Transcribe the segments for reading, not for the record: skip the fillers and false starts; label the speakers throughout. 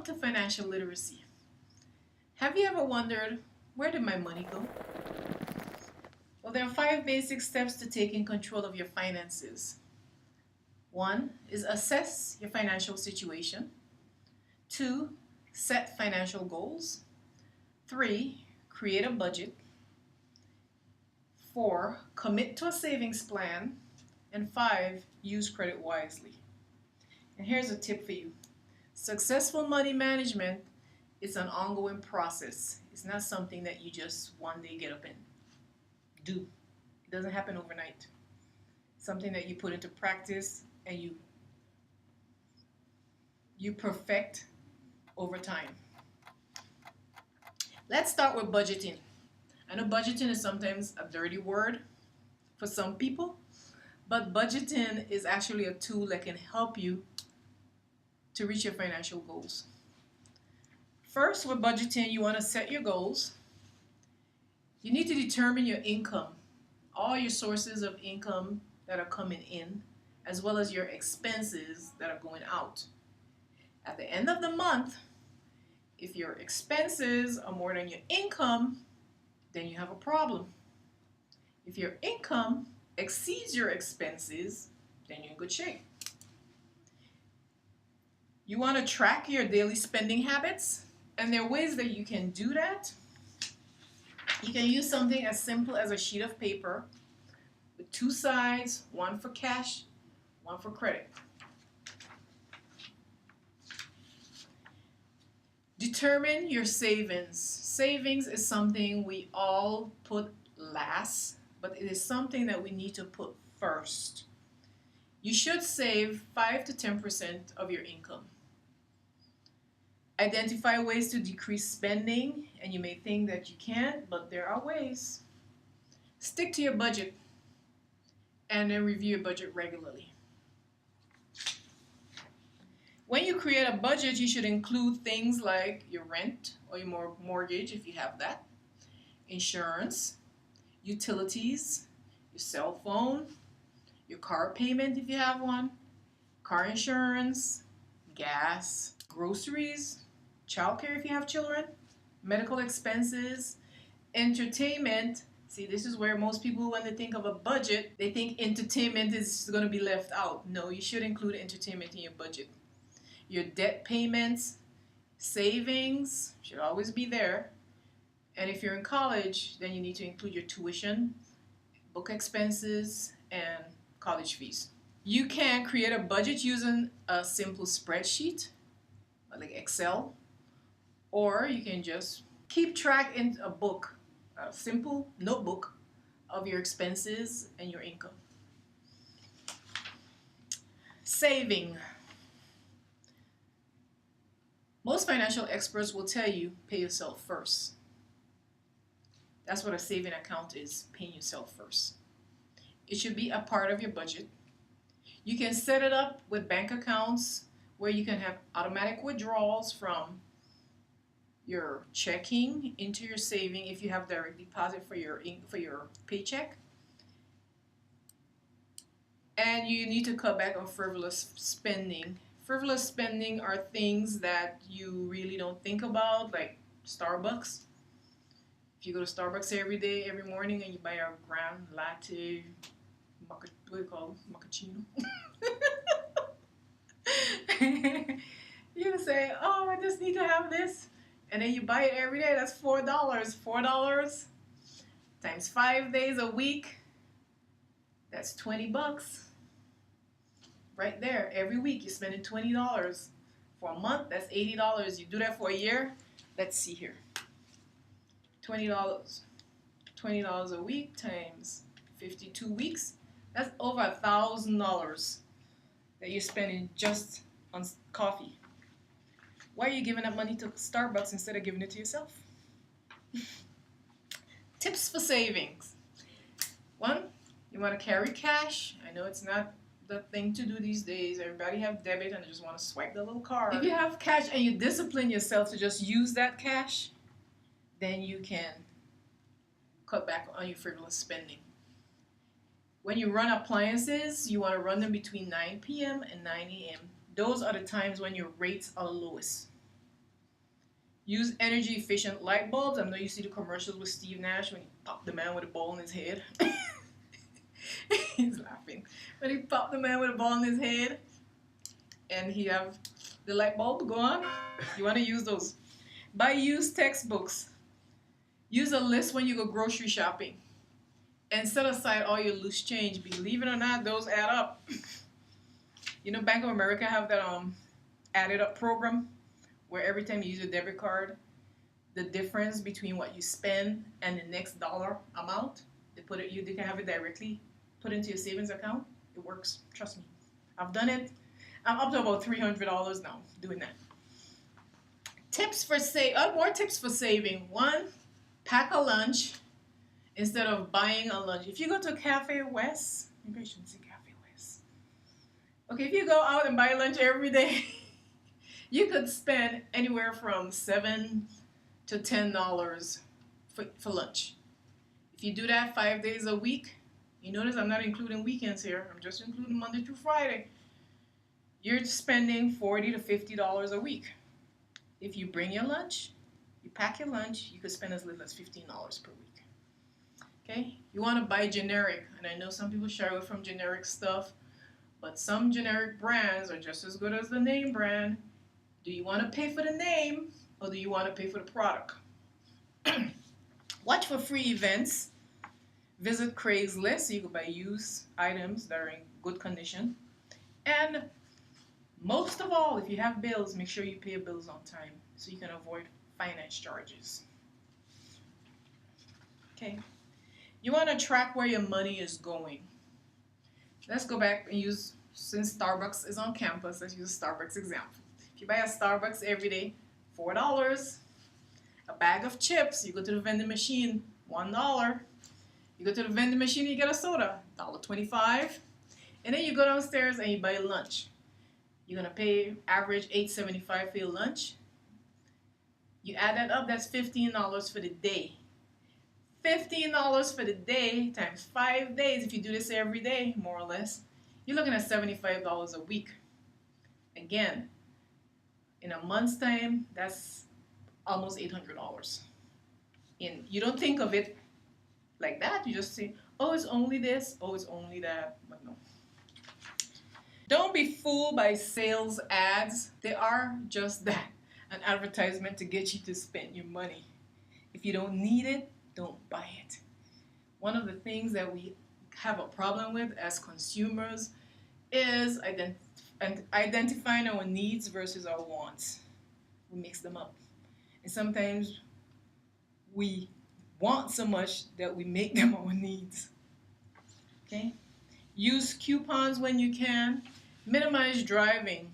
Speaker 1: to financial literacy. Have you ever wondered, where did my money go? Well, there are 5 basic steps to taking control of your finances. One is assess your financial situation. Two, set financial goals. Three, create a budget. Four, commit to a savings plan. And five, use credit wisely. And here's a tip for you. Successful money management is an ongoing process. It's not something that you just one day get up and do. It doesn't happen overnight. It's something that you put into practice and you perfect over time. Let's start with budgeting. I know budgeting is sometimes a dirty word for some people, but budgeting is actually a tool that can help you to reach your financial goals. First, with budgeting, you want to set your goals. You need to determine your income, all your sources of income that are coming in, as well as your expenses that are going out. At the end of the month, if your expenses are more than your income, then you have a problem. If your income exceeds your expenses, then you're in good shape. You want to track your daily spending habits, and there are ways that you can do that. You can use something as simple as a sheet of paper with two sides, one for cash, one for credit. Determine your savings. Savings is something we all put last, but it is something that we need to put first. You should save 5 to 10% of your income. Identify ways to decrease spending, and you may think that you can't, but there are ways. Stick to your budget and then review your budget regularly. When you create a budget, you should include things like your rent or your mortgage if you have that, insurance, utilities, your cell phone, your car payment if you have one, car insurance, gas, groceries, childcare if you have children, medical expenses, entertainment. See, this is where most people, when they think of a budget, they think entertainment is going to be left out. No, you should include entertainment in your budget. Your debt payments, savings should always be there. And if you're in college, then you need to include your tuition, book expenses, and college fees. You can create a budget using a simple spreadsheet, like Excel, or you can just keep track in a book, a simple notebook of your expenses and your income. Saving. Most financial experts will tell you pay yourself first. That's what a saving account is, paying yourself first. It should be a part of your budget. You can set it up with bank accounts where you can have automatic withdrawals from your checking into your saving if you have direct deposit for your paycheck. And you need to cut back on frivolous spending. Frivolous spending are things that you really don't think about, like Starbucks. If you go to Starbucks every day, every morning, and you buy a grand latte, what do you call it? Macchiato. You say, oh, I just need to have this. And then you buy it every day. That's $4. $4 times 5 days a week. That's $20. Right there, every week you're spending $20. For a month, that's $80. You do that for a year, let's see here. $20. $20 a week times 52 weeks, that's over $1,000 that you're spending just on coffee. Why are you giving that money to Starbucks instead of giving it to yourself? Tips for savings. One, you want to carry cash. I know it's not the thing to do these days. Everybody have debit and they just want to swipe the little card. If you have cash and you discipline yourself to just use that cash, then you can cut back on your frivolous spending. When you run appliances, you want to run them between 9 p.m. and 9 a.m. Those are the times when your rates are lowest. Use energy efficient light bulbs. I know you see the commercials with Steve Nash when he popped the man with a ball in his head. He's laughing. When he popped the man with a ball in his head and he have the light bulb go on, you want to use those. Buy used textbooks. Use a list when you go grocery shopping. And set aside all your loose change. Believe it or not, those add up. You know, Bank of America have that added up program where every time you use your debit card, the difference between what you spend and the next dollar amount, they can have it directly put into your savings account. It works. Trust me. I've done it. I'm up to about $300 now doing that. More tips for saving. One, pack a lunch instead of buying a lunch. If you go to Cafe West, maybe I shouldn't say Cafe West. Okay, if you go out and buy lunch every day, you could spend anywhere from $7 to $10 for lunch. If you do that 5 days a week, you notice I'm not including weekends here. I'm just including Monday through Friday. You're spending $40 to $50 a week. If you bring your lunch, you pack your lunch, you could spend as little as $15 per week. Okay? You want to buy generic, and I know some people shy away from generic stuff, but some generic brands are just as good as the name brand. Do you want to pay for the name, or do you want to pay for the product? Watch for free events. Visit Craigslist so you can buy used items that are in good condition. And most of all, if you have bills, make sure you pay your bills on time so you can avoid finance charges. Okay. You want to track where your money is going. Let's go back and use, since Starbucks is on campus, let's use a Starbucks example. If you buy a Starbucks every day, $4. A bag of chips, you go to the vending machine, $1. You go to the vending machine, you get a soda, $1.25. And then you go downstairs and you buy lunch. You're going to pay average $8.75 for your lunch. You add that up, that's $15 for the day. $15 for the day times 5 days. If you do this every day, more or less, you're looking at $75 a week. Again, in a month's time, that's almost $800. And you don't think of it like that. You just say, oh, it's only this, oh, it's only that. But no. Don't be fooled by sales ads. They are just that, an advertisement to get you to spend your money. If you don't need it, don't buy it. One of the things that we have a problem with as consumers is identifying our needs versus our wants. We mix them up. And sometimes we want so much that we make them our needs. Okay? Use coupons when you can. Minimize driving.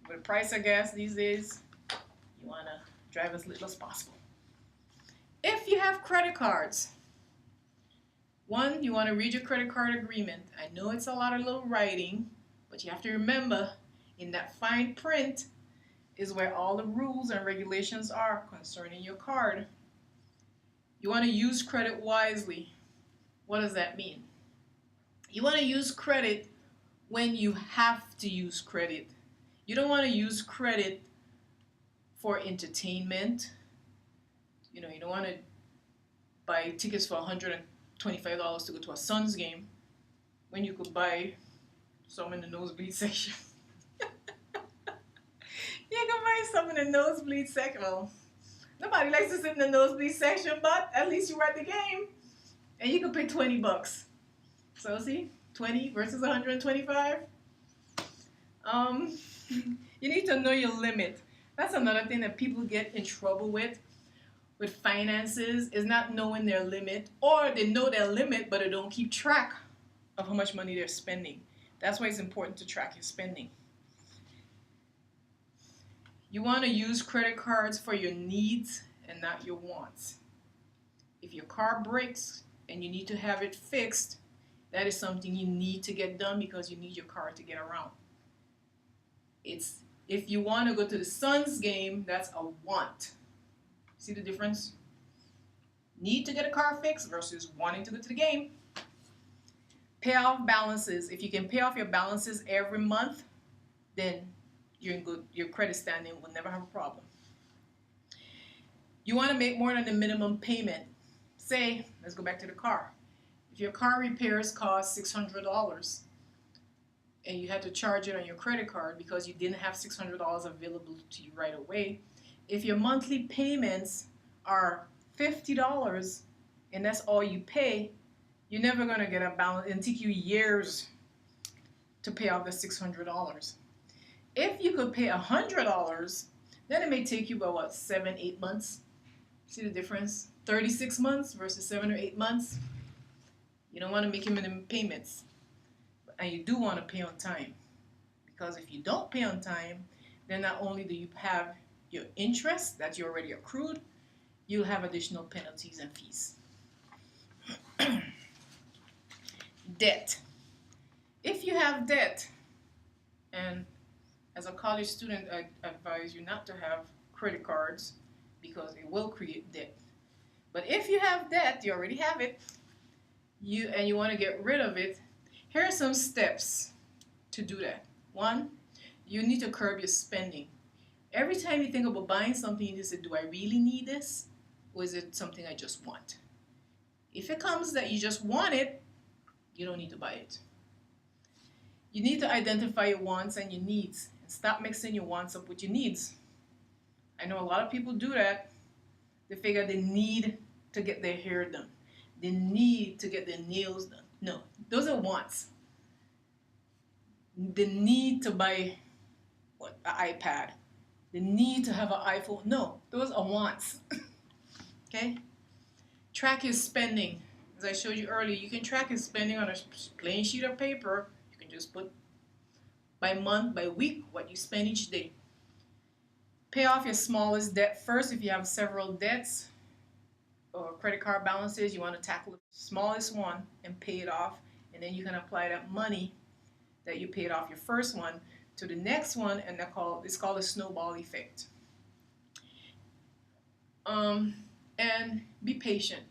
Speaker 1: With the price of gas these days, you want to drive as little as possible. If you have credit cards, one, you want to read your credit card agreement. I know it's a lot of little writing, but you have to remember, in that fine print is where all the rules and regulations are concerning your card. You want to use credit wisely. What does that mean? You want to use credit when you have to use credit. You don't want to use credit for entertainment. You know, you don't want to buy tickets for $125 to go to a Suns game when you could buy some in the nosebleed section. You can buy some in the nosebleed section. Well, nobody likes to sit in the nosebleed section, but at least you were at the game. And you can pay $20. So see, 20 versus 125. You need to know your limit. That's another thing that people get in trouble with finances, is not knowing their limit, or they know their limit but they don't keep track of how much money they're spending. That's why it's important to track your spending. You want to use credit cards for your needs and not your wants. If your car breaks and you need to have it fixed, that is something you need to get done because you need your car to get around. If you want to go to the Suns game, that's a want. See the difference? Need to get a car fixed versus wanting to go to the game. Pay off balances. If you can pay off your balances every month, then you're in good. Your credit standing will never have a problem. You want to make more than the minimum payment. Say, let's go back to the car. If your car repairs cost $600 and you had to charge it on your credit card because you didn't have $600 available to you right away, if your monthly payments are $50 and that's all you pay, you're never going to get a balance. It'll take you years to pay off the $600. If you could pay $100, then it may take you about what, 7-8 months. See the difference? 36 months versus 7 or 8 months. You don't want to make minimum payments, and you do want to pay on time, because if you don't pay on time, then not only do you have your interest that you already accrued, you'll have additional penalties and fees. Debt. If you have debt, and as a college student, I advise you not to have credit cards because it will create debt. But if you have debt, you already have it, and you want to get rid of it, here are some steps to do that. One, you need to curb your spending. Every time you think about buying something, you need to say, do I really need this? Or is it something I just want? If it comes that you just want it, you don't need to buy it. You need to identify your wants and your needs and stop mixing your wants up with your needs. I know a lot of people do that. They figure they need to get their hair done. They need to get their nails done. No, those are wants. The need to buy an iPad. The need to have an iPhone. No, those are wants. Okay? Track your spending. As I showed you earlier, you can track your spending on a plain sheet of paper. You can just put by month, by week, what you spend each day. Pay off your smallest debt first. If you have several debts or credit card balances, you want to tackle the smallest one and pay it off, and then you can apply that money that you paid off your first one to the next one, and it's called a snowball effect. And be patient.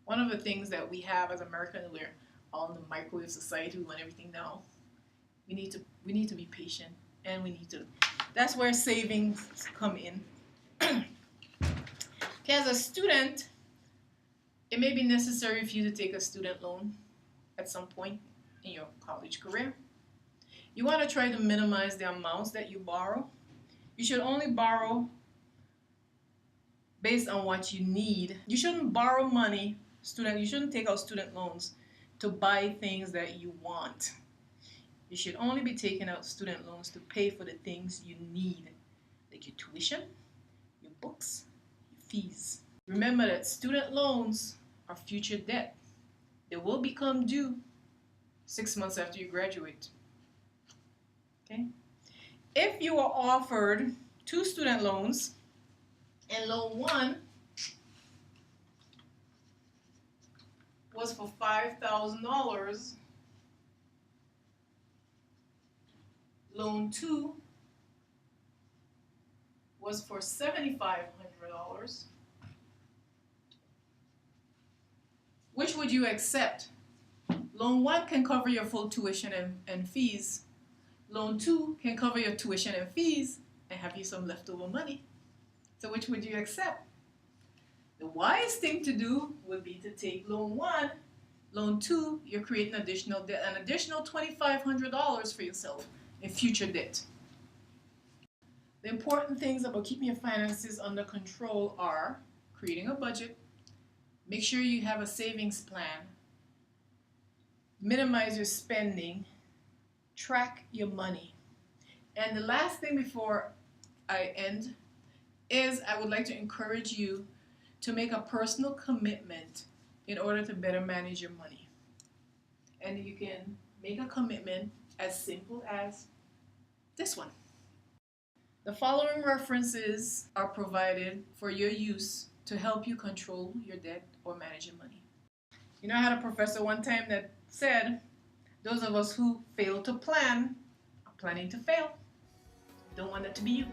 Speaker 1: One of the things that we have as Americans, we're all in the microwave society. We want everything now. We need to be patient, and that's where savings come in. Okay, as a student, it may be necessary for you to take a student loan at some point in your college career. You want to try to minimize the amounts that you borrow. You should only borrow based on what you need. You shouldn't borrow money, you shouldn't take out student loans to buy things that you want. You should only be taking out student loans to pay for the things you need, like your tuition, your books, your fees. Remember that student loans are future debt. They will become due 6 months after you graduate. Okay? If you are offered 2 student loans, and loan 1 was for $5,000, loan 2 was for $7,500, which would you accept? Loan 1 can cover your full tuition and fees. Loan 2 can cover your tuition and fees and have you some leftover money. So which would you accept? The wise thing to do would be to take loan 1. Loan 2, you're creating additional debt, an additional $2,500 for yourself in future debt. The important things about keeping your finances under control are creating a budget, make sure you have a savings plan, minimize your spending, track your money. And the last thing before I end is I would like to encourage you to make a personal commitment in order to better manage your money. And you can make a commitment as simple as this one. The following references are provided for your use to help you control your debt or manage your money. You know, I had a professor one time that said, those of us who fail to plan are planning to fail. Don't want that to be you.